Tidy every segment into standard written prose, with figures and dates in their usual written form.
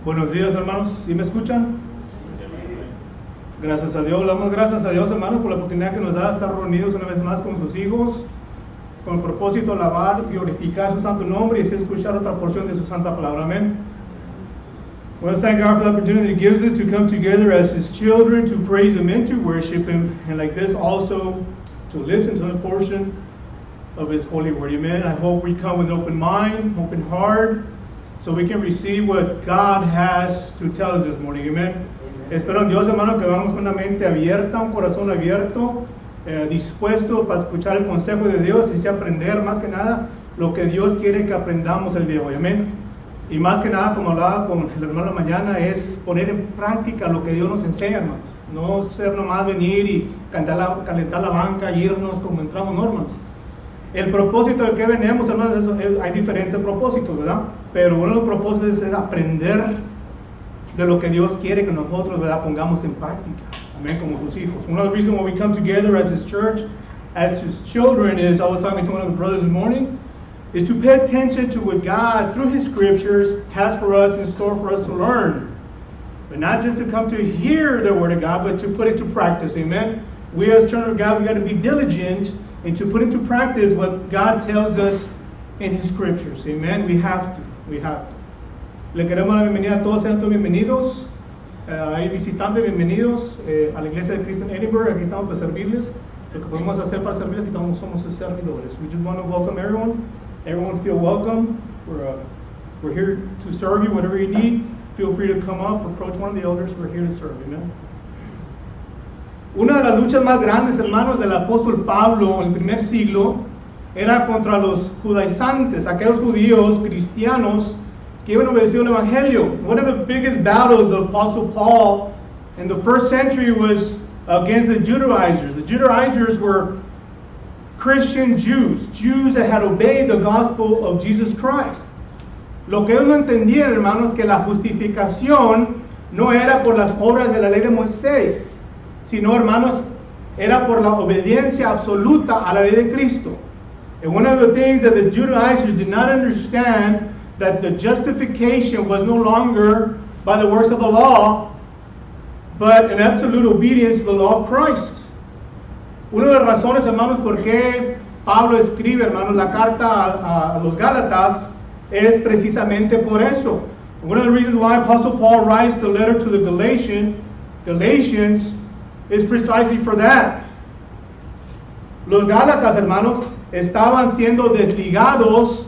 Buenos días, hermanos. ¿Sí me escuchan? Gracias a Dios. Damos gracias a Dios, hermanos, por la oportunidad que nos da de estar reunidos una vez más con sus hijos, con el propósito de alabar y glorificar su santo nombre y así escuchar otra porción de su santa palabra. Amén. I want to thank God for the opportunity He gives us to come together as His children to praise Him and to worship Him, and like this also to listen to a portion of His holy word. Amen. I hope we come with an open mind, open heart, so we can receive what God has to tell us this morning. Amen. Espero en Dios, hermano, que vamos con una mente abierta, un corazón abierto, dispuesto para escuchar el consejo de Dios y así aprender más que nada lo que Dios quiere que aprendamos el día de hoy. Amén. Y más que nada, como hablaba con el hermano mañana, es poner en práctica lo que Dios nos enseña, hermanos. No ser nomás venir y calentar la banca y irnos como entramos, no, hermanos. El propósito del que venimos, hermanos, hay diferentes propósitos, ¿verdad? Pero uno de los propósitos es aprender de lo que Dios quiere que nosotros, ¿verdad?, pongamos en práctica. Amén, como sus hijos. One of the reasons why we come together as His church, as His children, is, I was talking to one of the brothers this morning, is to pay attention to what God, through His scriptures, has for us in store for us to learn. But not just to come to hear the Word of God, but to put it to practice. Amen? We as children of God, we got to be diligent and to put into practice what God tells us in His scriptures. Amen? We have to. We have to. Le queremos la bienvenida a todos, sean todos bienvenidos. Hay visitantes, bienvenidos a la iglesia de Cristo en Edinburgh. Aquí estamos para servirles. Lo que podemos hacer para servirles, aquí estamos, somos sus servidores. We just want to welcome everyone. Everyone feel welcome. We're here to serve you. Whatever you need, feel free to come up, approach one of the elders. We're here to serve. Amen. Una de las luchas más grandes, hermanos, del apóstol Pablo en el primer siglo era contra los judaizantes, aquellos judíos cristianos que iban a obedecer el evangelio. One of the biggest battles of Apostle Paul in the first century was against the Judaizers. The Judaizers were Christian Jews, Jews that had obeyed the gospel of Jesus Christ. Lo que ellos no entendían, hermanos, que la justificación no era por las obras de la ley de Moisés, sino, hermanos, era por la obediencia absoluta a la ley de Cristo. And one of the things that the Judaizers did not understand, that the justification was no longer by the works of the law, but an absolute obedience to the law of Christ. Una de las razones, hermanos, por qué Pablo escribe, hermanos, la carta a los Gálatas es precisamente por eso. One of the reasons why Apostle Paul writes the letter to the Galatians is precisely for that. Los Gálatas, hermanos, estaban siendo desligados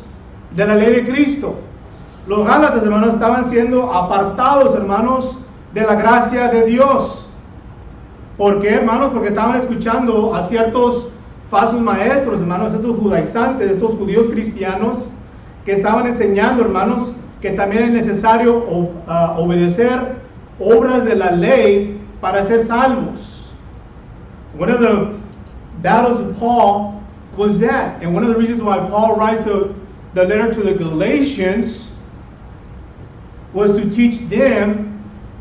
de la ley de Cristo. Los Gálatas, hermanos, estaban siendo apartados, hermanos, de la gracia de Dios. ¿Por qué, hermanos? Porque estaban escuchando a ciertos falsos maestros, hermanos, estos judaizantes, estos judíos cristianos, que estaban enseñando, hermanos, que también es necesario obedecer obras de la ley para ser salvos. One of the battles of Paul was that. And one of the reasons why Paul writes the letter to the Galatians was to teach them,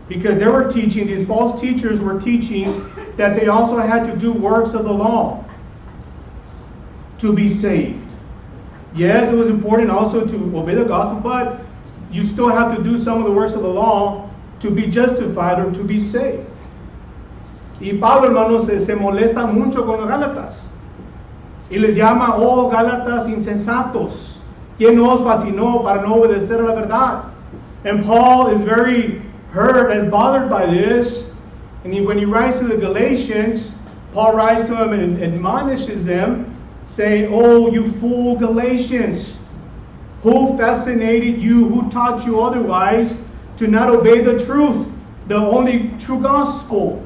because they were teaching, these false teachers were teaching that they also had to do works of the law to be saved. Yes, it was important also to obey the gospel, but you still have to do some of the works of the law to be justified or to be saved. Y Pablo, hermanos, se molesta mucho con los Gálatas y les llama, oh Gálatas insensatos, ¿quién os fascinó para no obedecer a la verdad? And Paul is very hurt and bothered by this, and when he writes to the Galatians, Paul writes to them and admonishes them, saying, oh, you fool Galatians, who fascinated you, who taught you otherwise to not obey the truth, the only true gospel?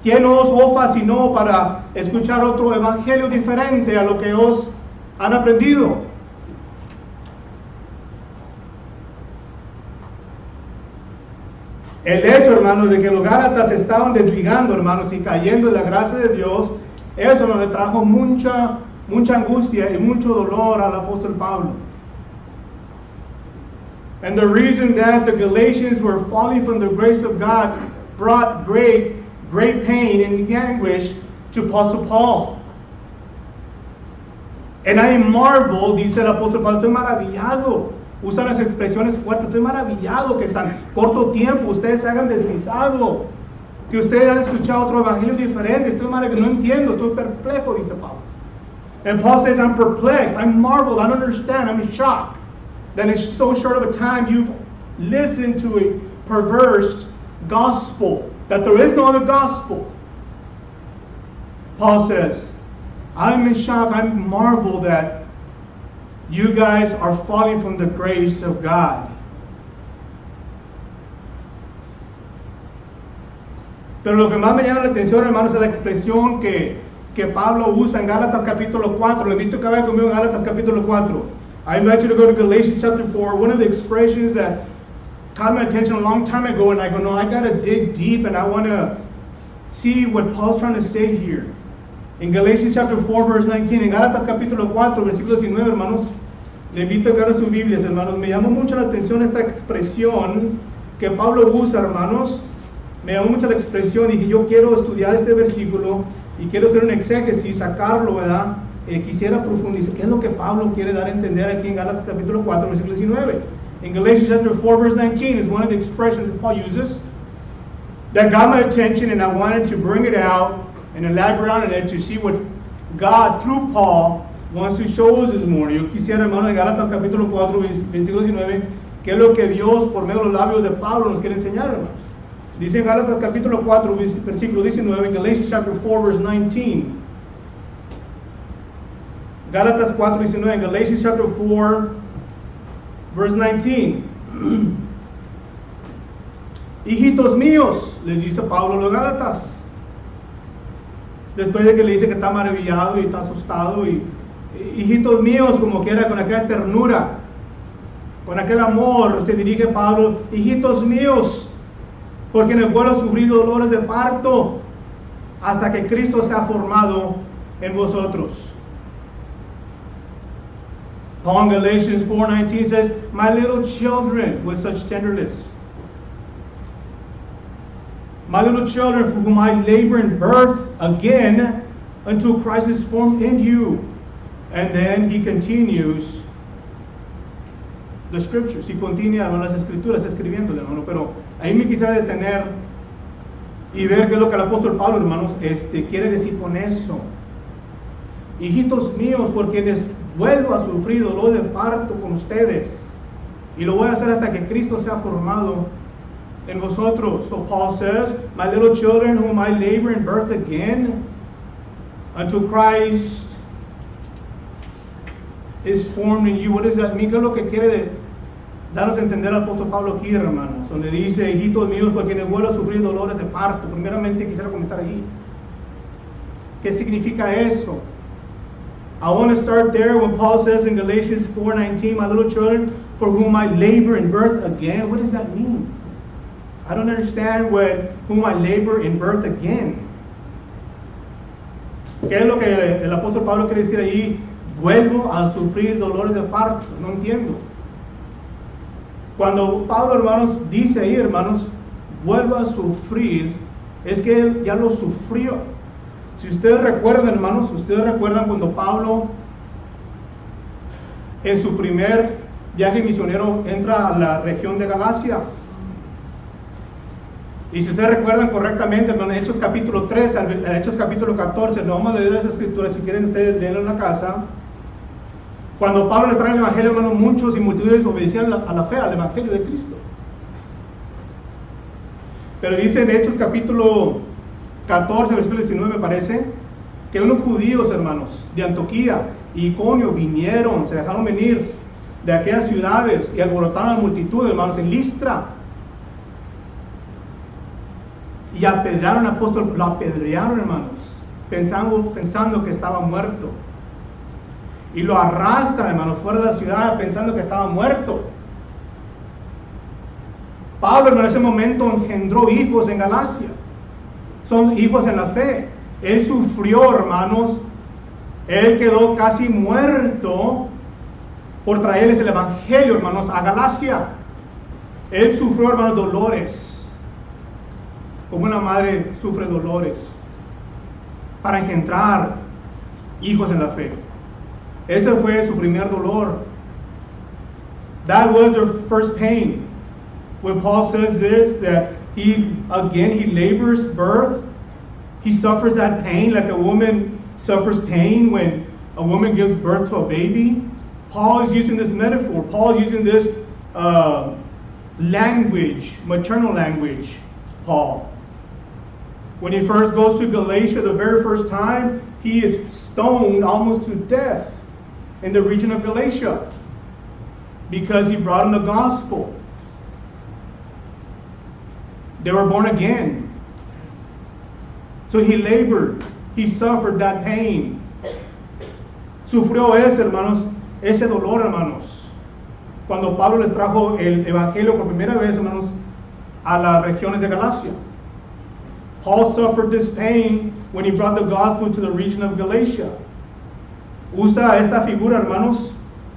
¿Quién os fascinó para escuchar otro evangelio diferente a lo que os han aprendido? El hecho, hermanos, de que los Gálatas estaban desligando, hermanos, y cayendo en la gracia de Dios, eso nos le trajo mucha angustia y mucho dolor al apóstol Pablo. And the reason that the Galatians were falling from the grace of God brought great pain and anguish to Apostle Paul. And I marvel, dice el apóstol Pablo, estoy maravillado usan las expresiones fuertes. Estoy maravillado que en tan corto tiempo ustedes se hayan deslizado, que ustedes han escuchado otro evangelio diferente. Estoy maravillado, no entiendo, estoy perplejo, dice Pablo. And Paul says, I'm perplexed, I'm marveled, I don't understand, I'm shocked that in so short of a time you've listened to a perverse gospel, that there is no other gospel. Paul says, I'm in shock, I'm marveled that you guys are falling from the grace of God. Pero lo que más me llama la atención, hermanos, es la expresión que Pablo usa en Gálatas capítulo 4. Le invito a que vaya conmigo en Gálatas capítulo 4. I invite you to go to Galatians chapter 4. One of the expressions that caught my attention a long time ago, and I go, no, I got to dig deep, and I want to see what Paul's trying to say here. En Galatians chapter 4, verse 19, en Gálatas capítulo 4, versículo 19, hermanos, le invito a que abran sus Biblias, hermanos. Me llamó mucho la atención esta expresión que Pablo usa, hermanos. Me llamó mucho la expresión, dije, yo quiero estudiar este versículo y quiero hacer un exégesis, sacarlo, ¿verdad? Quisiera profundizar, ¿qué es lo que Pablo quiere dar a entender aquí en Gálatas capítulo 4, versículo 19? In Galatians chapter 4, verse 19 is one of the expressions that Paul uses that got my attention, and I wanted to bring it out and elaborate on it to see what God, through Paul, wants to show us this morning. Yo quisiera, hermano, en Gálatas capítulo 4, versículo 19, qué es lo que Dios, por medio de los labios de Pablo, nos quiere enseñar, hermanos. Dice en Gálatas capítulo 4, versículo 19, Galatians chapter 4, verse 19. Gálatas 4, 19, Galatians chapter 4, verse 19. Hijitos míos, les dice Pablo a los Gálatas. Después de que le dice que está maravillado y está asustado. Y hijitos míos, como quiera, con aquella ternura, con aquel amor, se dirige Pablo. Hijitos míos, porque en el vuelo ha sufrido dolores de parto hasta que Cristo se ha formado en vosotros. Paul in Galatians 4:19 says, my little children, with such tenderness. My little children, for whom I labor in birth again until Christ is formed in you. And then he continues the scriptures. Y continúa con las escrituras escribiendo, hermano. Pero ahí me quisiera detener y ver qué es lo que el apóstol Pablo, hermanos, quiere decir con eso. Hijitos míos, por quienes vuelvo a sufrir dolor de parto con ustedes. Y lo voy a hacer hasta que Cristo sea formado en vosotros. So Paul says, my little children, whom I labor in birth again until Christ is formed in you. What does that mean? ¿Qué es lo que quiere darnos a entender al apóstol Pablo aquí, hermanos? Donde dice, hijitos míos, por quienes vuelvo a sufrir dolores de parto. Primeramente quisiera comenzar allí. ¿Qué significa eso? I want to start there when Paul says in Galatians 4:19, my little children, for whom I labor in birth again. What does that mean? I don't understand whom I labor in birth again. ¿Qué es lo que el apóstol Pablo quiere decir ahí? Vuelvo a sufrir dolores de parto. No entiendo. Cuando Pablo, hermanos, dice ahí, hermanos, vuelvo a sufrir, es que él ya lo sufrió. Si ustedes recuerdan, hermanos, cuando Pablo en su primer viaje misionero entra a la región de Galacia. Y si ustedes recuerdan correctamente, hermano, en Hechos capítulo 13, Hechos capítulo 14, no vamos a leer las escrituras, si quieren ustedes leerlo en la casa. Cuando Pablo le trae el evangelio, hermano, muchos y multitudes obedecían a la fe, al evangelio de Cristo. Pero dice en Hechos capítulo 14, versículo 19 me parece, que unos judíos, hermanos, de Antioquía y Iconio vinieron, se dejaron venir de aquellas ciudades y alborotaron a la multitud, hermanos, en Listra. Y apedrearon al apóstol, lo apedrearon, hermanos, pensando que estaba muerto. Y lo arrastran, hermanos, fuera de la ciudad pensando que estaba muerto. Pablo, en ese momento, engendró hijos en Galacia. Son hijos en la fe. Él sufrió, hermanos. Él quedó casi muerto por traerles el evangelio, hermanos, a Galacia. Él sufrió, hermanos, dolores. Como una madre sufre dolores para engendrar hijos en la fe. Ese fue su primer dolor. That was their first pain. When Paul says this, that he labors birth. He suffers that pain like a woman suffers pain when a woman gives birth to a baby. Paul is using this metaphor. Paul is using this language, maternal language, Paul. When he first goes to Galatia the very first time, he is stoned almost to death in the region of Galatia because he brought in the gospel. They were born again. So he labored. He suffered that pain. Sufrió hermanos, ese dolor, hermanos. Cuando Pablo les trajo el evangelio por primera vez, hermanos, a las regiones de Galacia. Paul suffered this pain when he brought the gospel to the region of Galatia. Usa esta figura, hermanos,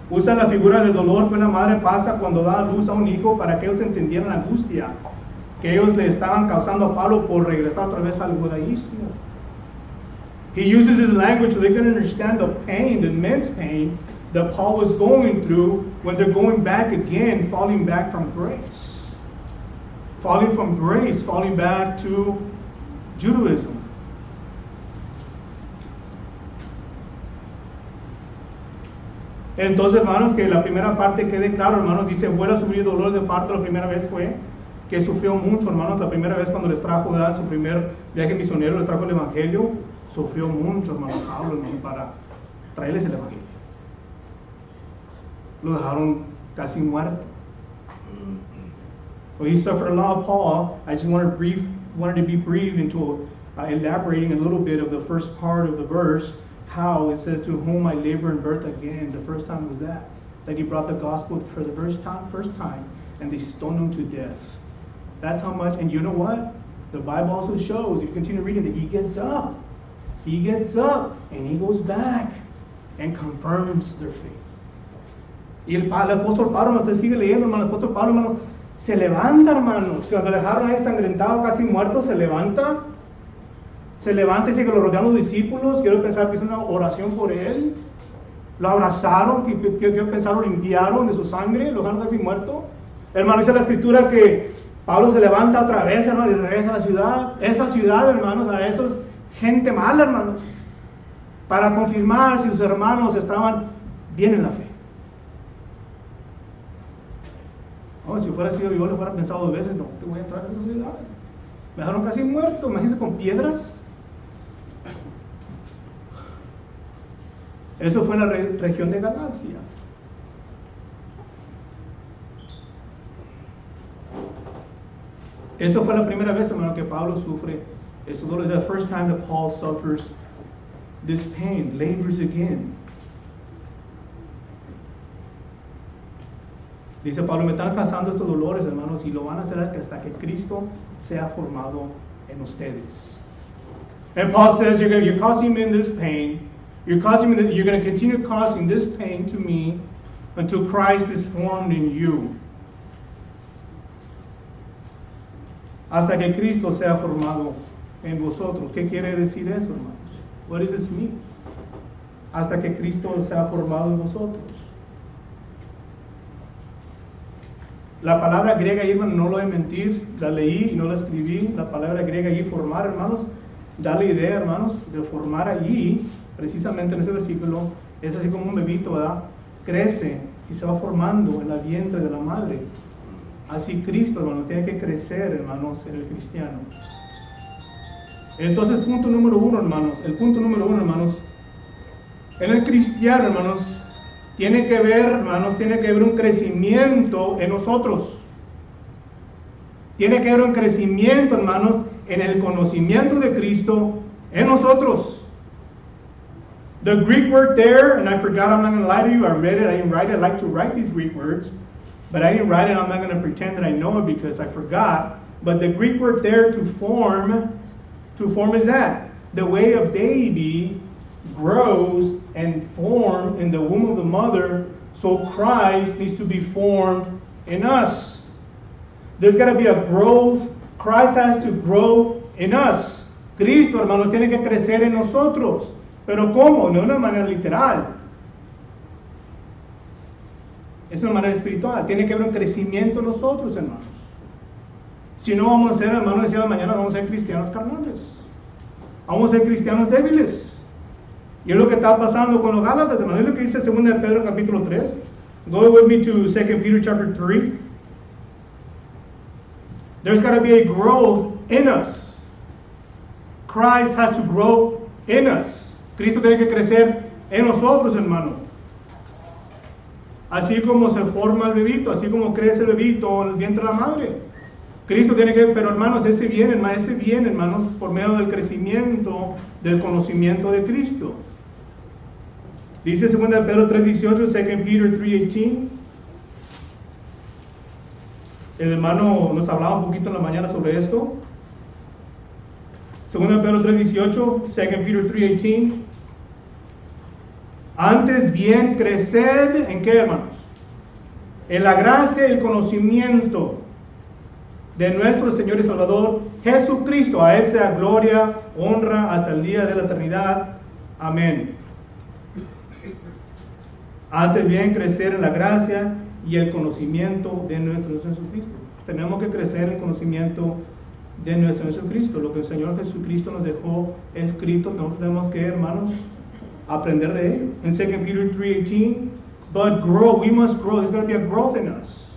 usa la figura del dolor que una madre pasa cuando da a luz a un hijo para que ellos entendieran la angustia que ellos le estaban causando a Pablo por regresar otra vez al judaísmo. He uses his language so they can understand the pain, the immense pain that Paul was going through when they're going back again, falling back from grace. Falling from grace, falling back to Judaism. Entonces, hermanos, que la primera parte quede claro, hermanos, dice, vuelve a sufrir dolor de parto. La primera vez fue que sufrió mucho, hermanos. La primera vez cuando les trajo, ¿verdad?, su primer viaje misionero, les trajo el evangelio, sufrió mucho, hermanos, Pablo, hermano, para traerles el evangelio. Lo dejaron casi muerto. Well, he suffered a lot, Paul. I just wanted to be brief into elaborating a little bit of the first part of the verse, how it says, to whom I labor in birth again. The first time was that he brought the gospel for the first time, and they stoned him to death. That's how much. And you know what? The Bible also shows, if you continue reading, that he gets up. He gets up, and he goes back and confirms their faith. Y el apóstol Pablo, usted sigue leyendo, hermano, el apóstol Pablo, hermano, se levanta, hermanos. Cuando dejaron ahí ensangrentado, casi muerto, se levanta y dice que lo rodearon los discípulos. Quiero pensar que es una oración por él. Lo abrazaron, quiero pensar lo limpiaron de su sangre, lo dejaron casi muerto. Hermano, dice la escritura que Pablo se levanta otra vez, hermano, y regresa a la ciudad. Esa ciudad, hermanos, a esos gente mala, hermanos, para confirmar si sus hermanos estaban bien en la fe. Oh, si fuera sido yo, le fuera pensado 2 veces, no, te voy a entrar a esa ciudad. Me dejaron casi muerto, imagínense, con piedras. Eso fue en la región de Galacia. Eso fue la primera vez, hermano, que Pablo sufre eso. The first time that Paul suffers this pain, labors again. Dice Pablo, me están causando estos dolores, hermanos, y lo van a hacer hasta que Cristo sea formado en ustedes. And Paul says, you're causing me this pain. You're going to continue causing this pain to me until Christ is formed in you. Hasta que Cristo sea formado en vosotros. ¿Qué quiere decir eso, hermanos? What does this mean? Hasta que Cristo sea formado en vosotros. La palabra griega ahí, hermano, no lo voy a mentir, la leí y no la escribí. La palabra griega allí, formar, hermanos, da la idea, hermanos, de formar allí, precisamente en ese versículo, es así como un bebito, ¿verdad? Crece y se va formando en la vientre de la madre. Así Cristo, hermanos, tiene que crecer, hermanos, en el cristiano. Entonces, punto número 1, hermanos, en el cristiano, hermanos, tiene que haber un crecimiento en nosotros. Tiene que haber un crecimiento, hermanos, en el conocimiento de Cristo en nosotros. The Greek word there, and I forgot, I'm not going to lie to you, I read it, I didn't write it, I like to write these Greek words, but I didn't write it, I'm not going to pretend that I know it because I forgot. But the Greek word there, to form is that. The way a baby grows and formed in the womb of the mother, so Christ needs to be formed in us. There's got to be a growth. Christ has to grow in us. Cristo, hermanos, tiene que crecer en nosotros. ¿Pero cómo? No de una manera literal. Es una manera espiritual. Tiene que haber un crecimiento en nosotros, hermanos. Si no, vamos a ser, hermanos, decía mañana, vamos a ser cristianos carnales. Vamos a ser cristianos débiles. Y es lo que está pasando con los Gálatas, hermanos. Es lo que dice 2 de Pedro capítulo 3. Go with me to 2 Peter chapter 3. There's got to be a growth in us. Christ has to grow in us. Cristo tiene que crecer en nosotros, hermano. Así como se forma el bebito, así como crece el bebito en el vientre de la madre. Cristo tiene que, pero hermanos, ese viene, hermanos, por medio del crecimiento, del conocimiento de Cristo. Dice 2 Pedro 3:18, 2 Peter 3:18. El hermano nos hablaba un poquito en la mañana sobre esto. 2 Pedro 3:18, 2 Peter 3:18. Antes bien, creced, ¿en qué, hermanos? En la gracia y el conocimiento de nuestro Señor y Salvador Jesucristo. A Él sea gloria, honra hasta el día de la eternidad. Amén. Antes bien, crecer en la gracia y el conocimiento de nuestro Jesucristo. Tenemos que crecer en el conocimiento de nuestro Jesucristo. Lo que el Señor Jesucristo nos dejó escrito, tenemos que, hermanos, aprender de ello. En 2 Peter 3:18, but grow, we must grow. There's going to be a growth in us.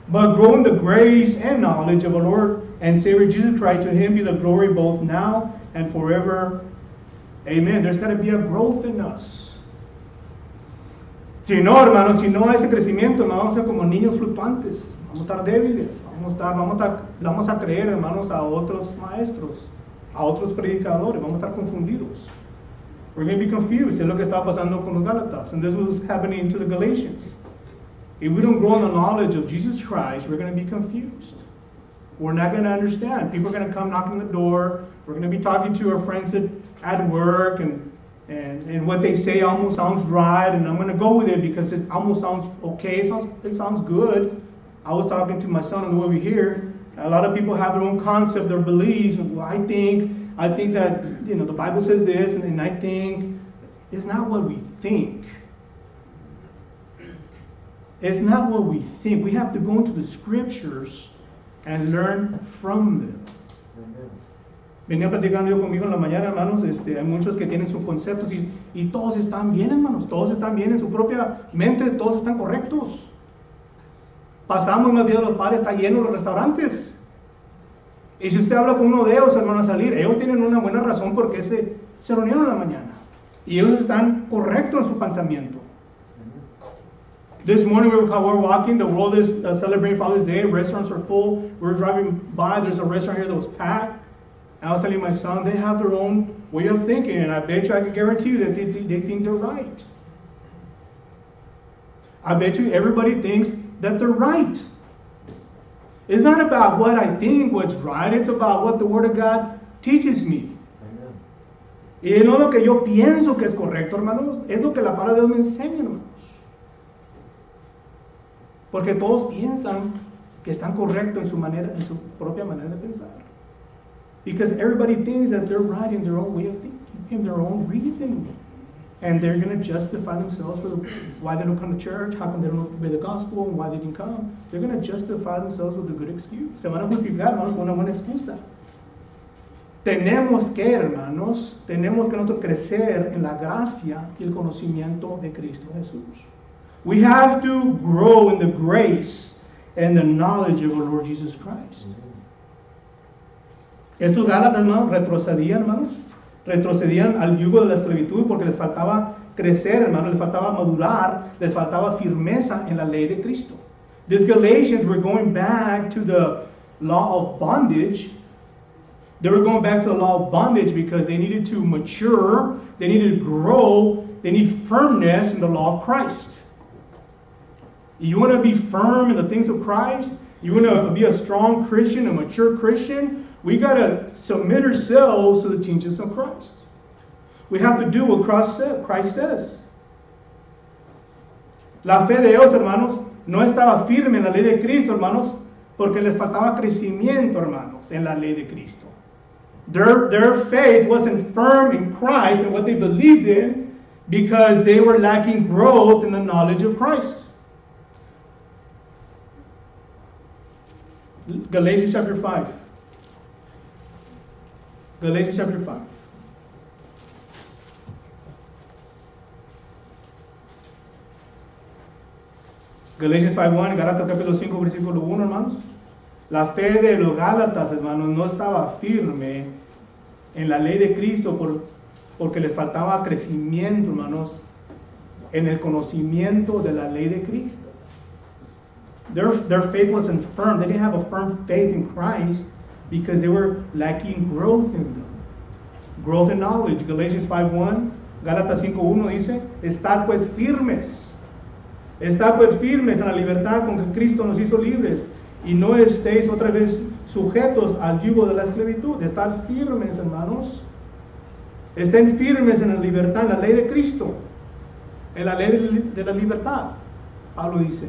But grow in the grace and knowledge of our Lord and Savior Jesus Christ. To Him be the glory both now and forever. Amen. There's got to be a growth in us. Si no, hermanos, si no hay ese crecimiento, hermanos, vamos a ser como niños fluctuantes. Vamos a estar débiles. Vamos a creer, hermanos, a otros maestros, a otros predicadores. Vamos a estar confundidos. We're going to be confused. Es lo que estaba pasando con los Gálatas. And this was happening to the Galatians. If we don't grow in the knowledge of Jesus Christ, we're going to be confused. We're not going to understand. People are going to come knocking the door. We're going to be talking to our friends at work, and what they say almost sounds right, and I'm going to go with it because it almost sounds okay. It sounds good. I was talking to my son on the way over here. A lot of people have their own concept, their beliefs. Well, I think that the Bible says this, and I think it's not what we think. It's not what we think. We have to go into the scriptures and learn from them. Venía platicando yo conmigo en la mañana, hermanos. Hay muchos que tienen sus conceptos y todos están bien, hermanos. Todos están bien en su propia mente, todos están correctos. Pasamos en el Día de los Padres, está lleno los restaurantes. Y si usted habla con uno de ellos, hermanos, a salir, ellos tienen una buena razón porque se reunieron en la mañana. Y ellos están correctos en su pensamiento. This morning we were walking, the world is celebrating Father's Day, restaurants are full. We're driving by, there's a restaurant here that was packed. I was telling my son, they have their own way of thinking, and I bet you, I can guarantee you that they think they're right. I bet you everybody thinks that they're right. It's not about what I think, what's right, it's about what the Word of God teaches me. Amen. Y no lo que yo pienso que es correcto, hermanos, es lo que la palabra de Dios me enseña, hermanos. Porque todos piensan que están correctos en su propia manera de pensar. Because everybody thinks that they're right in their own way of thinking, in their own reasoning. And they're going to justify themselves for why they don't come to church, how come they don't obey the gospel, and why they didn't come. They're going to justify themselves with a good excuse. Se van a justificar, hermanos, con una buena excusa. Tenemos que nosotros crecer en la gracia y el conocimiento de Cristo Jesús. We have to grow in the grace and the knowledge of our Lord Jesus Christ. Estos Gálatas, hermanos, retrocedían al yugo de la esclavitud porque les faltaba crecer, hermanos, les faltaba madurar, les faltaba firmeza en la ley de Cristo. These Galatians were going back to the law of bondage. They were going back to the law of bondage because they needed to mature, they needed to grow, they need firmness in the law of Christ. You want to be firm in the things of Christ? You want to be a strong Christian, a mature Christian? We got to submit ourselves to the teachings of Christ. We have to do what Christ says. La fe de ellos, hermanos, no estaba firme en la ley de Cristo, hermanos, porque les faltaba crecimiento, hermanos, en la ley de Cristo. Their faith wasn't firm in Christ and what they believed in because they were lacking growth in the knowledge of Christ. Galatians chapter 5. Galatians chapter 5. Galatians 5:1, Gálatas capítulo 5, versículo 1, hermanos. La fe de los Gálatas, hermanos, no estaba firme en la ley de Cristo porque les faltaba crecimiento, hermanos, en el conocimiento de la ley de Cristo. Their faith wasn't firm. They didn't have a firm faith in Christ because they were lacking growth in them. Growth in knowledge. Galatians 5:1, Gálatas 5:1 dice, estad pues firmes. Estad pues firmes en la libertad con que Cristo nos hizo libres y no estéis otra vez sujetos al yugo de la esclavitud. Estad firmes, hermanos. Estén firmes en la libertad, en la ley de Cristo, en la ley de la libertad. Pablo dice,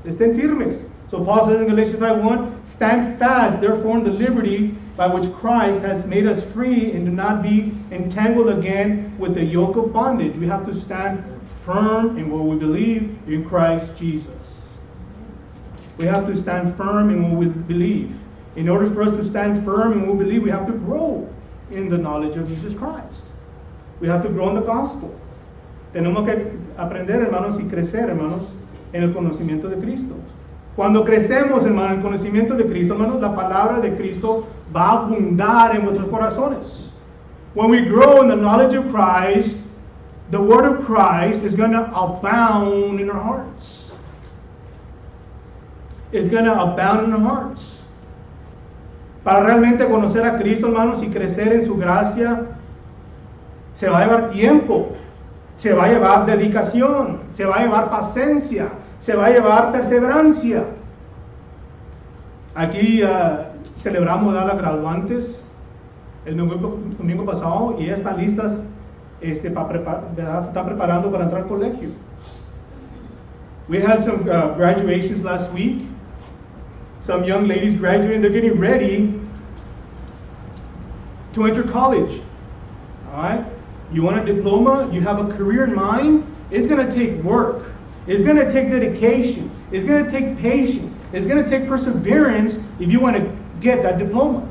estén firmes. So Paul says in Galatians 5:1, stand fast, therefore, in the liberty by which Christ has made us free, and do not be entangled again with the yoke of bondage. We have to stand firm in what we believe in Christ Jesus. We have to stand firm in what we believe. In order for us to stand firm in what we believe, we have to grow in the knowledge of Jesus Christ. We have to grow in the gospel. Tenemos que aprender, hermanos, y crecer, hermanos, en el conocimiento de Cristo. Cuando crecemos, hermanos, en el conocimiento de Cristo, hermanos, la palabra de Cristo va a abundar en nuestros corazones. When we grow in the knowledge of Christ, the word of Christ is going to abound in our hearts. It's going to abound in our hearts. Para realmente conocer a Cristo, hermanos, y crecer en su gracia, se va a llevar tiempo, se va a llevar dedicación, se va a llevar paciencia, se va a llevar perseverancia. Aquí celebramos a las graduantes el domingo pasado y ya están listas, se están preparando para entrar al colegio. We had some graduations last week. Some young ladies graduating, they're getting ready to enter college. All right? You want a diploma? You have a career in mind? It's going to take work. It's going to take dedication. It's going to take patience. It's going to take perseverance if you want to get that diploma.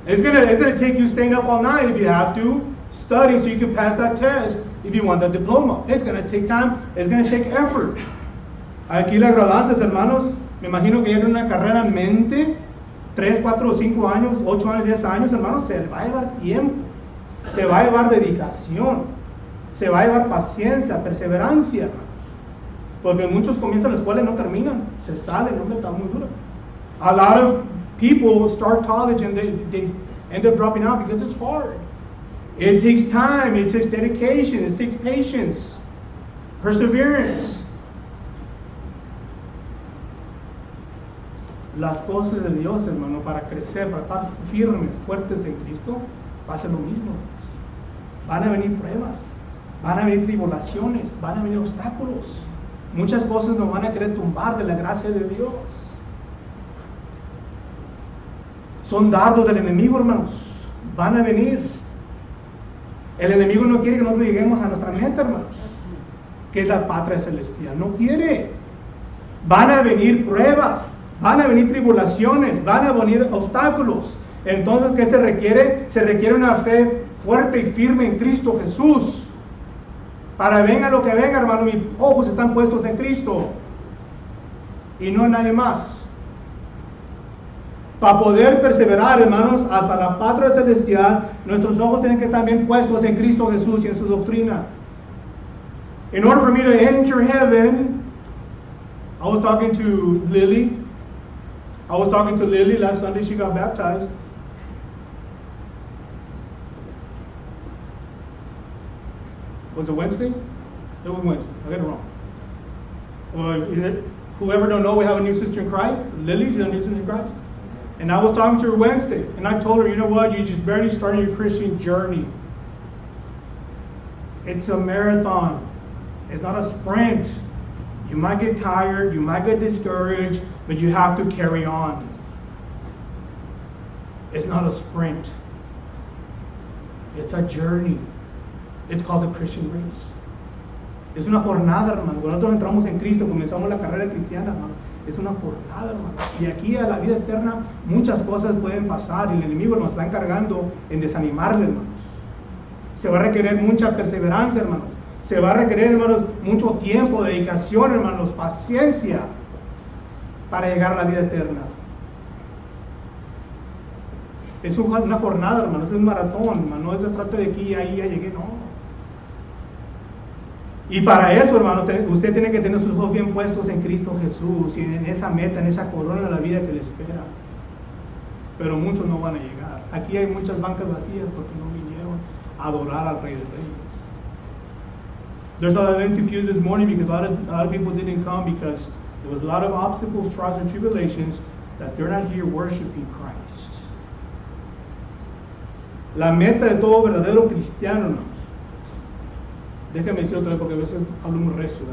It's going to take you staying up all night if you have to, study so you can pass that test if you want that diploma. It's going to take time. It's going to take effort. Aquí las graduantes, hermanos, me imagino que ya tienen una carrera en mente, 3, 4 o 5 años, 8 años, 10 años, hermanos, se va a llevar tiempo, se va a llevar dedicación, se va a llevar paciencia, perseverancia, hermanos. Porque muchos comienzan la escuela y no terminan, se salen, no está muy duro. A lot of people start college and they end up dropping out because it's hard. It takes time, it takes dedication, it takes patience, perseverance. Las cosas de Dios, hermano, para crecer, para estar firmes, fuertes en Cristo, va a ser lo mismo. Van a venir pruebas, van a venir tribulaciones, van a venir obstáculos. Muchas cosas nos van a querer tumbar de la gracia de Dios. Son dardos del enemigo, hermanos. Van a venir. El enemigo no quiere que nosotros lleguemos a nuestra meta, hermanos, que es la patria celestial. No quiere. Van a venir pruebas. Van a venir tribulaciones, van a venir obstáculos. Entonces, ¿qué se requiere? Se requiere una fe fuerte y firme en Cristo Jesús. Para venga lo que venga, hermano, mis ojos están puestos en Cristo y no en nadie más. Para poder perseverar, hermanos, hasta la patria celestial, nuestros ojos tienen que estar bien puestos en Cristo Jesús y en su doctrina. In order for me to enter heaven, I was talking to Lily last Sunday. She got baptized. Was it Wednesday? It was Wednesday. I got it wrong. Well, whoever don't know, we have a new sister in Christ. Lily, she's a new sister in Christ. And I was talking to her Wednesday. And I told her, you know what? You just barely started your Christian journey. It's a marathon. It's not a sprint. You might get tired, you might get discouraged, but you have to carry on. It's not a sprint. It's a journey. It's called the Christian race. Es una jornada, hermano. Cuando nosotros entramos en Cristo, comenzamos la carrera cristiana, hermano. Es una jornada, hermano. Y aquí a la vida eterna muchas cosas pueden pasar y el enemigo nos está encargando en desanimarle, hermanos. Se va a requerir mucha perseverancia, hermanos. Se va a requerir, hermanos, mucho tiempo, dedicación, hermanos, paciencia para llegar a la vida eterna. Es una jornada, hermanos, es un maratón, hermano. No se trata de aquí, ahí, ya llegué, no. Y para eso, hermano, usted tiene que tener sus ojos bien puestos en Cristo Jesús y en esa meta, en esa corona de la vida que le espera. Pero muchos no van a llegar. Aquí hay muchas bancas vacías porque no vinieron a adorar al Rey de Reyes. There's a lot of empty pews this morning because a lot of people didn't come because there was a lot of obstacles, trials, and tribulations that they're not here worshiping Christ. La meta de todo verdadero cristiano, hermanos. Déjame decir otra vez porque a veces hablo muy recio.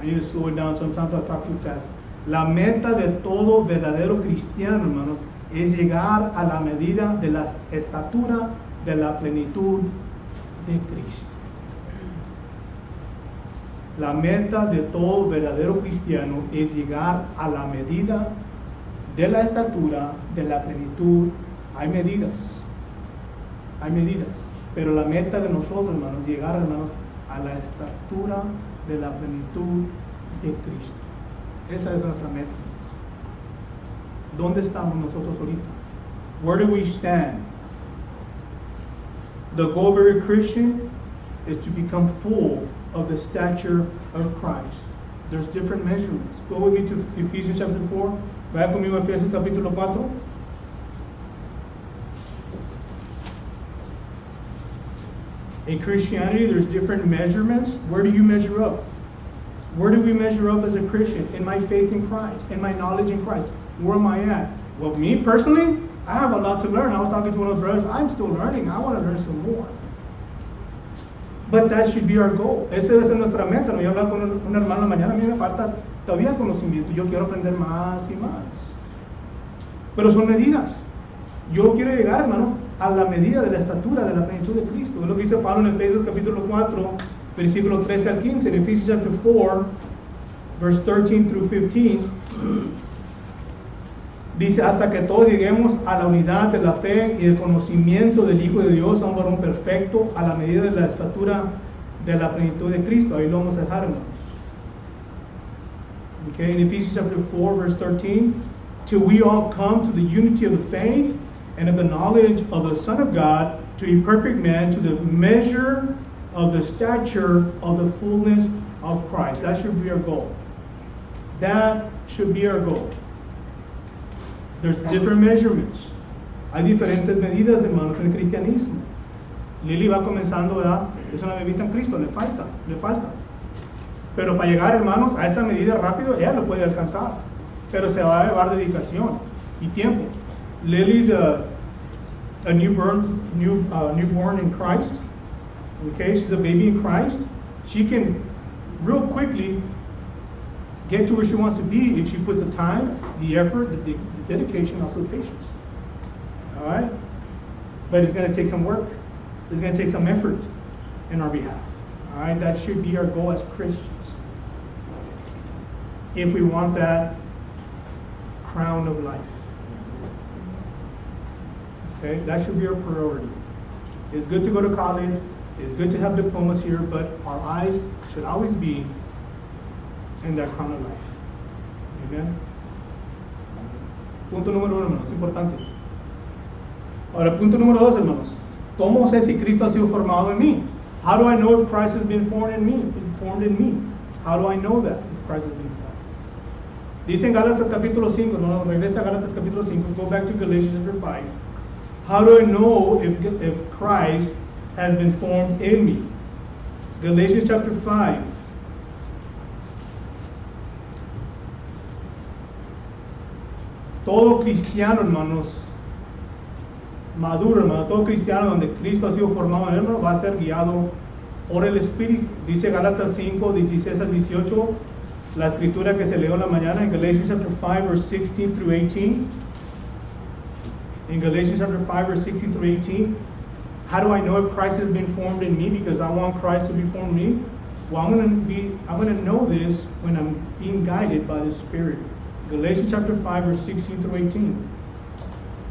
I need to slow it down. Sometimes I talk too fast. La meta de todo verdadero cristiano, hermanos, es llegar a la medida de la estatura de la plenitud de Cristo. La meta de todo verdadero cristiano es llegar a la medida de la estatura de la plenitud. Hay medidas, pero la meta de nosotros, hermanos, llegar, hermanos, a la estatura de la plenitud de Cristo. Esa es nuestra meta. ¿Dónde estamos nosotros ahorita? Where do we stand? The goal of every Christian is to become full of the stature of Christ. There's different measurements. Go with me to Ephesians chapter 4. Vaya conmigo a Efesios capítulo 4. In Christianity, there's different measurements. Where do you measure up? Where do we measure up as a Christian? In my faith in Christ, in my knowledge in Christ. Where am I at? Well, me personally, I have a lot to learn. I was talking to one of the brothers. I'm still learning. I want to learn some more. But that should be our goal. Esa debe ser nuestra meta. ¿No? Yo hablaba con un hermano mañana. A mí me falta todavía conocimiento. Yo quiero aprender más y más. Pero son medidas. Yo quiero llegar, hermanos, a la medida de la estatura de la plenitud de Cristo. Es lo que dice Pablo en Efesios capítulo 4, versículo 13 al 15. En Ephesians chapter 4, verse 13 through 15, dice, hasta que todos lleguemos a la unidad de la fe y el conocimiento del Hijo de Dios, a un varón perfecto, a la medida de la estatura de la plenitud de Cristo. Ahí lo vamos a dejar, hermanos. Okay, in Ephesians chapter 4, verse 13, till we all come to the unity of the faith and of the knowledge of the Son of God, to a perfect man, to the measure of the stature of the fullness of Christ. That should be our goal. That should be our goal. There's different measurements. Hay diferentes medidas, hermanos, en el cristianismo. Lili va comenzando, ¿verdad? Es una bebita en Cristo, le falta. Pero para llegar, hermanos, a esa medida rápido, ella lo puede alcanzar. Pero se va a llevar dedicación y tiempo. Lily's a newborn in Christ. Okay, she's a baby in Christ. She can real quickly get to where she wants to be if she puts the time, the effort, the dedication, also the patience. All right? But it's going to take some work. It's going to take some effort in our behalf. All right? That should be our goal as Christians. If we want that crown of life. Okay? That should be our priority. It's good to go to college. It's good to have diplomas here, but our eyes should always be in that crown of life. Amen. Punto número 1, hermanos, importante. Ahora, punto número 2, hermanos. ¿Cómo sé si Cristo ha sido formado en mí? How do I know if Christ has been formed in me? How do I know that if Christ has been formed? Dice en Gálatas capítulo 5, no, regresa a Gálatas capítulo 5, go back to Galatians chapter 5. How do I know if Christ has been formed in me? Galatians chapter 5. Todo cristiano, hermanos, maduro, hermano, todo cristiano donde Cristo ha sido formado en él, hermano, va a ser guiado por el Espíritu. Dice Gálatas 5, 16 al 18, la escritura que se leyó en la mañana en Galatians chapter 5, verse 16 through 18. In Galatians chapter 5, verse 16 through 18, how do I know if Christ has been formed in me? Because I want Christ to be formed in me. Well, I'm going to know this when I'm being guided by the Spirit. Galatians chapter 5, verse 16 through 18.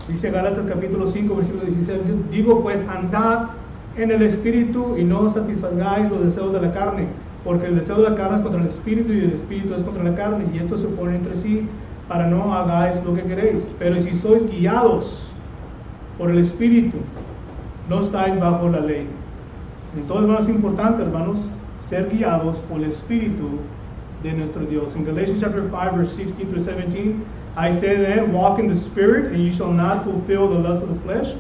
Dice Gálatas capítulo 5, versículo 16. Digo pues, andad en el Espíritu y no satisfagáis los deseos de la carne, porque el deseo de la carne es contra el Espíritu y el Espíritu es contra la carne, y estos se oponen entre sí, para no hagáis lo que queréis. Pero si sois guiados por el Espíritu, no estáis bajo la ley. Entonces, hermanos, es importante, hermanos, ser guiados por el Espíritu de nuestro Dios. In Galatians chapter 5, verse 16 through 17, I say then, walk in the Spirit, and you shall not fulfill the lust of the flesh.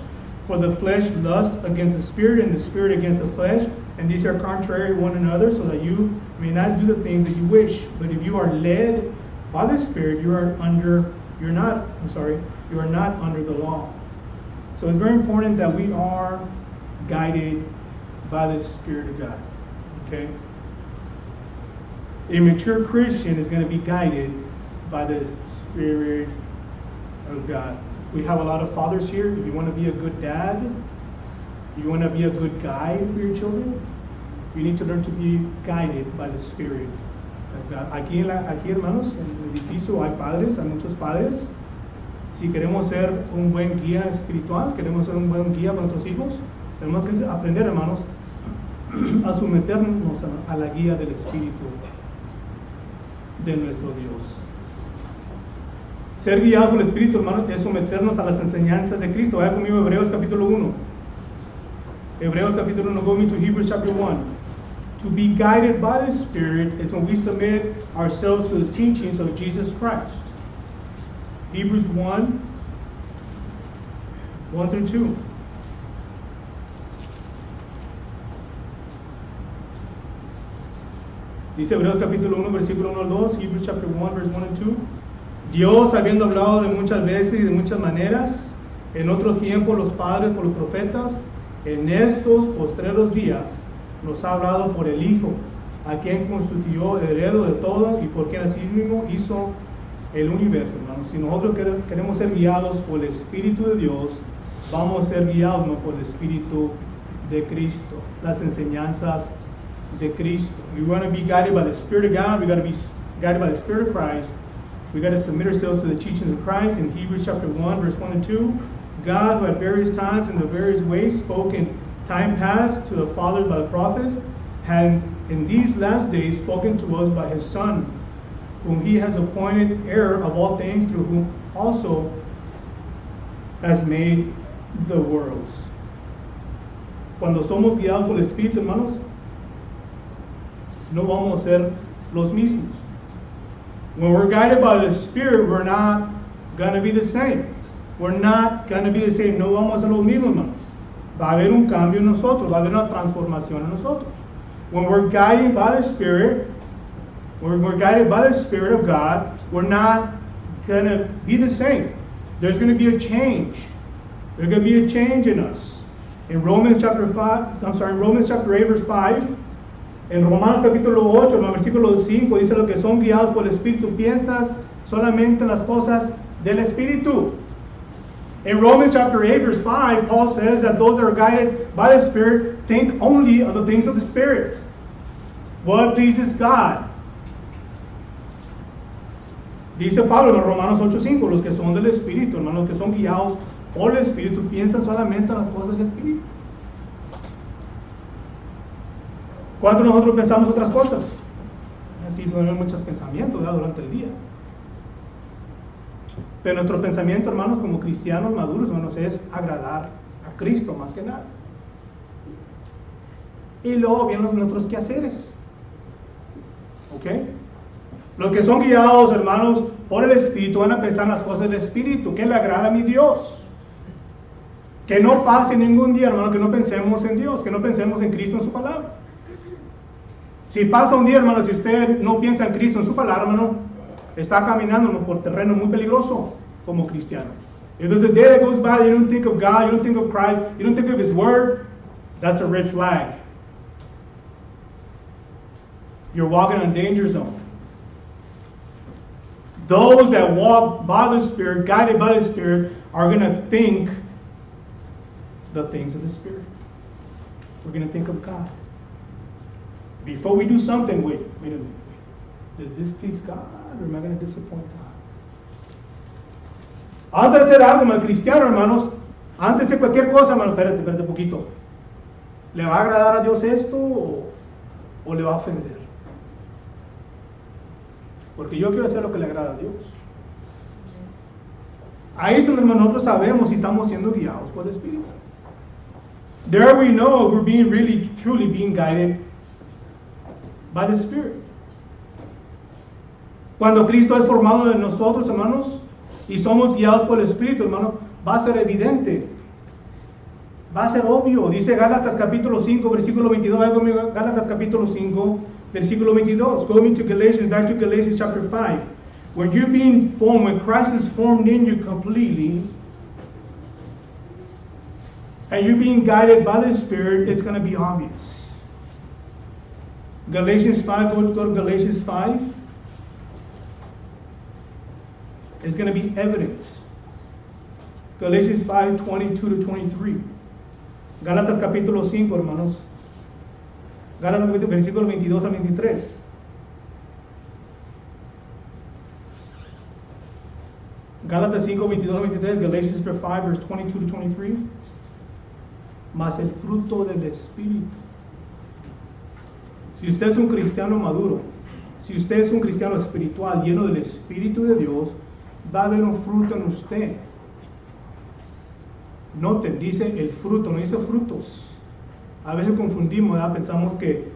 For the flesh lusts against the Spirit, and the Spirit against the flesh, and these are contrary to one another, so that you may not do the things that you wish. But if you are led by the Spirit, you are not under the law. So it's very important that we are guided by the Spirit of God. Okay? A mature Christian is going to be guided by the Spirit of God. We have a lot of fathers here. If you want to be a good dad, you want to be a good guide for your children, you need to learn to be guided by the Spirit of God. Aquí, hermanos, en el edificio hay padres, hay muchos padres. Si queremos ser un buen guía espiritual, queremos ser un buen guía para nuestros hijos, tenemos que aprender, hermanos, a someternos a la guía del Espíritu de nuestro Dios. Ser guiado por el Espíritu, hermanos, es someternos a las enseñanzas de Cristo. Vaya conmigo a Hebreos capítulo 1. Hebreos capítulo 1, go to Hebrews chapter 1. To be guided by the Spirit is when we submit ourselves to the teachings of Jesus Christ. Hebrews 1, 1 through 2. Dice Hebreos capítulo 1, versículo 1 al 2, Hebrews chapter 1, verse 1 and 2. Dios, habiendo hablado de muchas veces y de muchas maneras, en otro tiempo los padres por los profetas, en estos postreros días nos ha hablado por el Hijo, a quien constituyó heredero de todo y por quien así mismo hizo el universo, hermanos. Si nosotros queremos ser guiados por el Espíritu de Dios, vamos a ser guiados no por el Espíritu de Cristo, las enseñanzas de Cristo. We want to be guided by the Spirit of God. We got to be guided by the Spirit of Christ. We got to submit ourselves to the teachings of Christ. In Hebrews chapter 1, verse 1 and 2, God, who at various times in the various ways spoke in time past to the fathers by the prophets, had in these last days spoken to us by His Son, whom He has appointed heir of all things, through whom also has made the worlds. Cuando somos guiados por el Espíritu, hermanos, no vamos a ser los mismos. When we're guided by the Spirit, we're not going to be the same. We're not going to be the same. No vamos a ser los mismos, hermanos. Va a haber un cambio en nosotros. Va a haber una transformación en nosotros. When we're guided by the Spirit, when we're guided by the Spirit of God, we're not going to be the same. There's going to be a change. There's going to be a change in us. In Romans chapter 8, verse 5, en Romanos capítulo 8, en el versículo 5, dice lo que son guiados por el Espíritu. Piensas solamente en las cosas del Espíritu. In Romans chapter 8, verse 5, Paul says that those that are guided by the Spirit think only of the things of the Spirit. What pleases God? Dice Pablo en Romanos 8:5, los que son del Espíritu, hermanos, que son guiados por el Espíritu, piensan solamente en las cosas del Espíritu. ¿Cuántos de nosotros pensamos otras cosas? Así son muchos pensamientos, ¿verdad?, durante el día. Pero nuestro pensamiento, hermanos, como cristianos maduros, hermanos, es agradar a Cristo más que nada. Y luego vienen nuestros quehaceres. ¿Ok? Los que son guiados, hermanos, por el Espíritu van a pensar en las cosas del Espíritu. ¿Qué le agrada a mi Dios? Que no pase ningún día, hermano, que no pensemos en Dios, que no pensemos en Cristo, en su palabra. Si pasa un día, hermano, si usted no piensa en Cristo, en su palabra, hermano, está caminando por terreno muy peligroso como cristiano. If there's a day that goes by, you don't think of God, you don't think of Christ, you don't think of His Word, that's a red flag. You're walking on a danger zone. Those that walk by the Spirit, guided by the Spirit, are going to think the things of the Spirit. We're going to think of God. Before we do something, wait a minute. Does this please God or am I going to disappoint God? Antes de hacer algo, hermano cristiano, hermanos, antes de cualquier cosa, hermano, espérate un poquito. ¿Le va a agradar a Dios esto o le va a ofender? Porque yo quiero hacer lo que le agrada a Dios. Ahí es donde, hermano, nosotros sabemos si estamos siendo guiados por el Espíritu. There we know we're being really, truly being guided by the Spirit. Cuando Cristo es formado en nosotros, hermanos, y somos guiados por el Espíritu, hermano, va a ser evidente. Va a ser obvio. Dice Gálatas capítulo 5, versículo 22. Vaya conmigo, Gálatas capítulo 5, versículo 22. Going to Galatians, back to Galatians chapter 5. When you're being formed, when Christ is formed in you completely, and you're being guided by the Spirit, it's going to be obvious. Galatians 5, go to Galatians 5. It's going to be evidence. Galatians 5, 22 to 23. Gálatas capítulo 5, hermanos. Gálatas versículo 22 a 23. Gálatas 5, 22 a 23. Galatians 5, verse 22 to 23. Mas el fruto del Espíritu. Si usted es un cristiano maduro, si usted es un cristiano espiritual lleno del Espíritu de Dios, va a haber un fruto en usted. Noten, dice el fruto, no dice frutos. A veces confundimos, ¿verdad? Pensamos que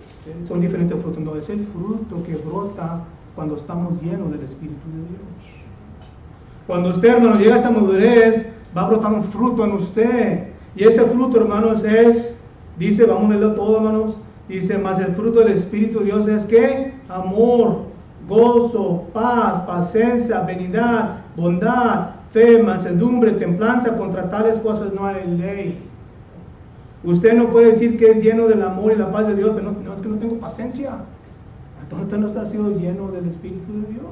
son diferentes frutos. No, es el fruto que brota cuando estamos llenos del Espíritu de Dios. Cuando usted, hermano, llega a esa madurez, va a brotar un fruto en usted. Y ese fruto, hermanos, es, dice, vamos a leerlo todo, hermanos. Dice, más el fruto del Espíritu de Dios es ¿qué? Amor, gozo, paz, paciencia, benignidad, bondad, fe, mansedumbre, templanza. Contra tales cosas no hay ley. Usted no puede decir que es lleno del amor y la paz de Dios, pero no es que no tengo paciencia. Entonces usted no está siendo lleno del Espíritu de Dios.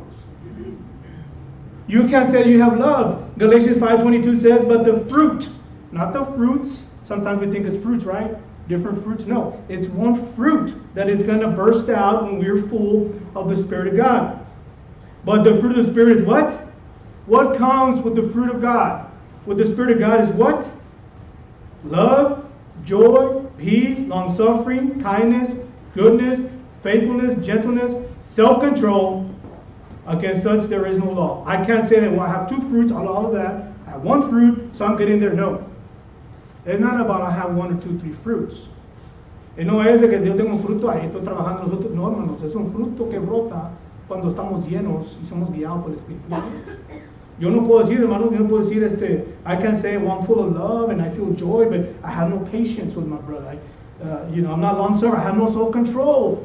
You can't say you have love. Galatians 5:22 says, but the fruit, not the fruits. Sometimes we think it's fruits, right? Different fruits. No, it's one fruit that is going to burst out when we're full of the Spirit of God. But the fruit of the Spirit is what? What comes with the fruit of God? With the Spirit of God is what? Love, joy, peace, long-suffering, kindness, goodness, faithfulness, gentleness, self-control. Against such there is no law. I can't say that, well, I have two fruits, all of that. I have one fruit, so I'm getting there. No. It's not about I have 1 or 2, 3 fruits. Y no es de que yo tengo un fruto, ahí estoy trabajando nosotros. No, hermanos, es un fruto que brota cuando estamos llenos y somos guiados por el Espíritu de Dios. Yo no puedo decir, hermanos, yo no puedo decir, I can say, well, I'm full of love and I feel joy, but I have no patience with my brother. I'm not long-suffering. I have no self-control.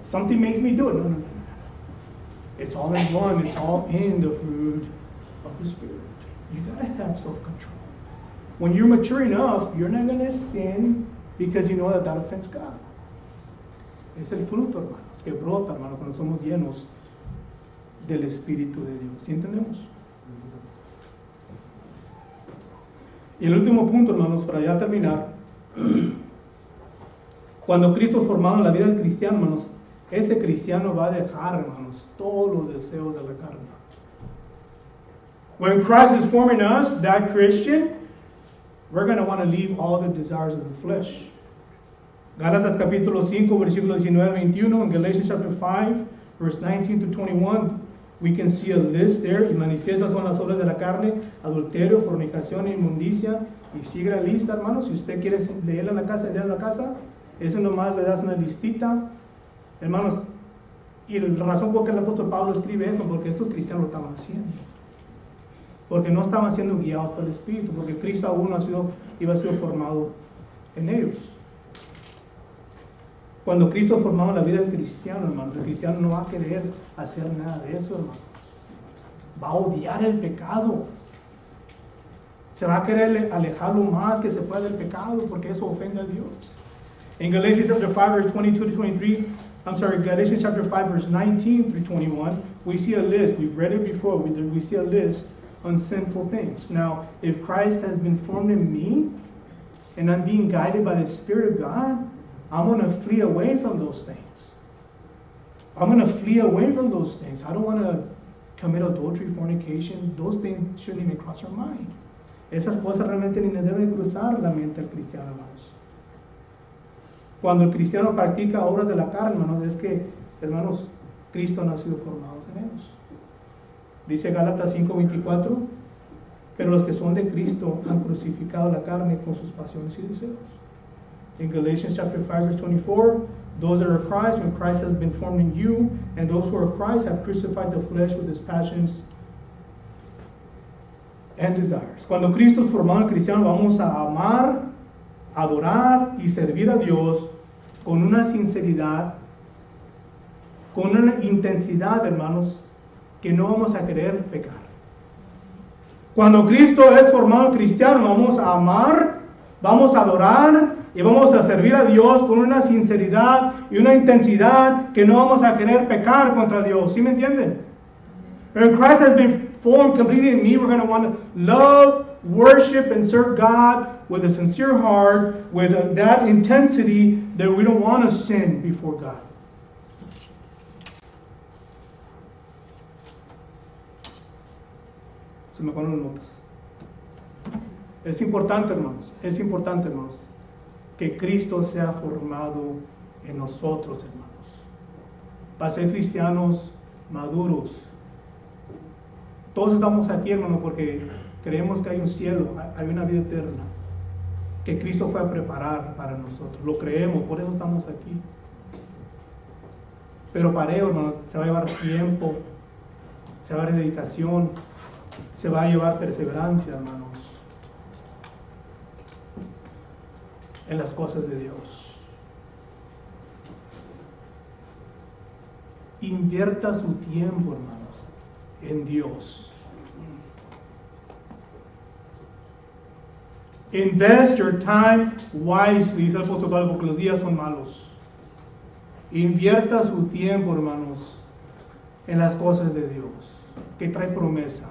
Something makes me do it. No. It's all in one. It's all in the fruit of the Spirit. You gotta have self-control. When you're mature enough, you're not gonna sin because you know that offends God. Es el fruto, hermanos, que brota, hermanos, cuando somos llenos del Espíritu de Dios. ¿Sí entendemos? Y el último punto, hermanos, para ya terminar. Cuando Cristo es formado en la vida del cristiano, hermanos, ese cristiano va a dejar, hermanos, todos los deseos de la carne. When Christ is forming us, that Christian, we're going to want to leave all the desires of the flesh. Gálatas capítulo 5, versículo 19 21, and Galatians chapter 5, verse 19 to 21, we can see a list there. Y manifiestas son las obras de la carne: adulterio, fornicación, inmundicia. Y sigue la lista, hermanos. Si usted quiere leerla en la casa, léela en la casa. Eso nomás le das una listita. Hermanos, y la razón por qué el apóstol Pablo escribe esto, porque estos cristianos lo estaban haciendo. Porque no estaban siendo guiados por el Espíritu, porque Cristo aún iba a ser formado en ellos. Cuando Cristo es formado en la vida del cristiano, hermanos, el cristiano no va a querer hacer nada de eso, hermanos. Va a odiar el pecado. Se va a querer alejar lo más que se pueda del pecado, porque eso ofende a Dios. In Galatians chapter 5, verse 22 to 23, Galatians chapter 5, verse 19 through 21, we see a list. We've read it before. We see a list on sinful things. Now, if Christ has been formed in me, and I'm being guided by the Spirit of God, I'm going to flee away from those things. I'm going to flee away from those things. I don't want to commit adultery, fornication. Those things shouldn't even cross our mind. Esas cosas realmente ni le deben cruzar la mente al cristiano, hermanos. Cuando el cristiano practica obras de la carne, hermanos, es que, hermanos, Cristo no ha sido formado en ellos. Dice Gálatas 5:24, pero los que son de Cristo han crucificado la carne con sus pasiones y deseos. In Galatians chapter 5, verse 24, those that are Christ, when Christ has been formed in you, and those who are Christ have crucified the flesh with its passions and desires. Cuando Cristo es formado en cristiano, vamos a amar, adorar y servir a Dios con una sinceridad, con una intensidad, hermanos, que no vamos a querer pecar. Cuando Cristo es formado cristiano, vamos a amar, vamos a adorar y vamos a servir a Dios con una sinceridad y una intensidad que no vamos a querer pecar contra Dios. ¿Sí me entienden? When Christ has been formed completely in me, we're going to want to love, worship, and serve God with a sincere heart, with that intensity that we don't want to sin before God. Se me ponen notas. Es importante, hermanos, que Cristo sea formado en nosotros, hermanos. Para ser cristianos maduros. Todos estamos aquí, hermanos, porque creemos que hay un cielo, hay una vida eterna, que Cristo fue a preparar para nosotros. Lo creemos, por eso estamos aquí. Pero para ello, hermanos, se va a llevar tiempo, se va a llevar dedicación, se va a llevar perseverancia, hermanos, en las cosas de Dios. Invierta su tiempo, hermanos, en Dios. Invest your time wisely, dice el apóstol Pablo, porque los días son malos. Invierta su tiempo, hermanos, en las cosas de Dios, que trae promesa,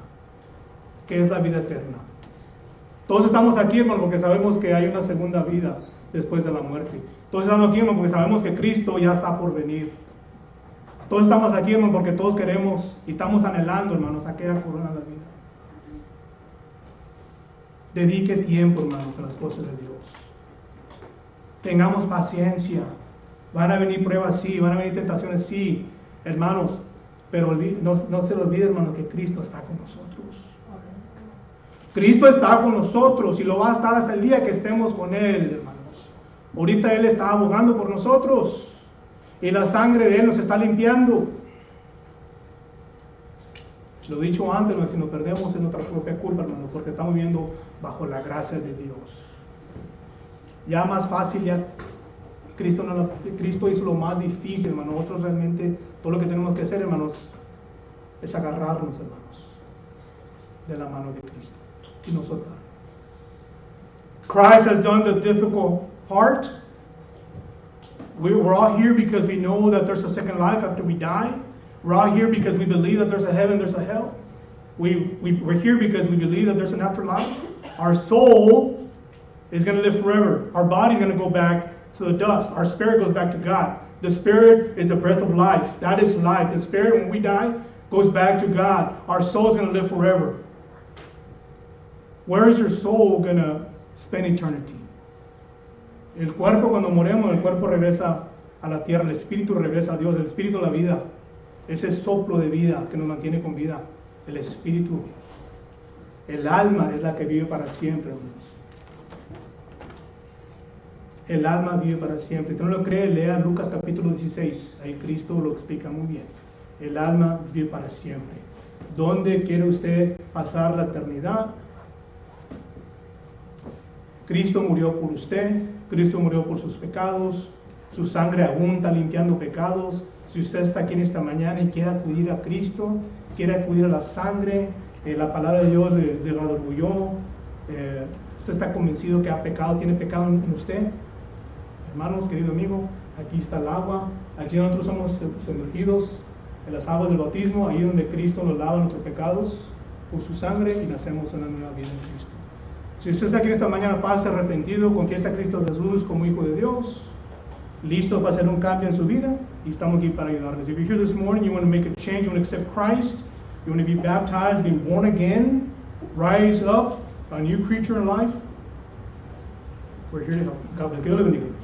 que es la vida eterna. Todos estamos aquí, hermano, porque sabemos que hay una segunda vida después de la muerte. Todos estamos aquí, hermano, porque sabemos que Cristo ya está por venir. Todos estamos aquí, hermano, porque todos queremos y estamos anhelando, hermanos, aquella corona de la vida. Dedique tiempo, hermanos, a las cosas de Dios. Tengamos paciencia. Van a venir pruebas, sí. Van a venir tentaciones, sí. Hermanos, pero no se olvide, hermanos, que Cristo está con nosotros. Cristo está con nosotros y lo va a estar hasta el día que estemos con Él, hermanos. Ahorita Él está abogando por nosotros y la sangre de Él nos está limpiando. Lo he dicho antes, hermanos, si nos perdemos es nuestra propia culpa, hermanos, porque estamos viviendo bajo la gracia de Dios. Ya más fácil, ya Cristo hizo lo más difícil, hermanos. Nosotros realmente todo lo que tenemos que hacer, hermanos, es agarrarnos, hermanos, de la mano de Cristo y no soltar. Christ has done the difficult part. We're all here because we know that there's a second life after we die. We're all here because we believe that there's a heaven, there's a hell. We're here because we believe that there's an afterlife. Our soul is going to live forever. Our body is going to go back to the dust. Our spirit goes back to God. The spirit is the breath of life. That is life. The spirit, when we die, goes back to God. Our soul is going to live forever. Where is your soul going to spend eternity? El cuerpo, cuando moremos, el cuerpo regresa a la tierra. El espíritu regresa a Dios. El espíritu a la vida. Ese soplo de vida que nos mantiene con vida. El espíritu. El alma es la que vive para siempre, hermanos. El alma vive para siempre. Si no lo cree, lea Lucas capítulo 16. Ahí Cristo lo explica muy bien. El alma vive para siempre. ¿Dónde quiere usted pasar la eternidad? Cristo murió por usted. Cristo murió por sus pecados. Su sangre aún está limpiando pecados. Si usted está aquí en esta mañana y quiere acudir a Cristo, quiere acudir a la sangre, la palabra de Dios le redarguyó, usted está convencido que ha pecado, tiene pecado en usted. Hermanos, querido amigo, aquí está el agua. Aquí nosotros somos sumergidos en las aguas del bautismo, ahí donde Cristo nos lava nuestros pecados por su sangre y nacemos una nueva vida en Cristo. Si usted está aquí esta mañana, pase arrepentido, confiesa a Cristo Jesús como Hijo de Dios, listo para hacer un cambio en su vida, y estamos aquí para ayudarles. If you're here this morning, you want to make a change, you want to accept Christ, you want to be baptized, being born again, rise up, a new creature in life, we're here to help you. God bless you.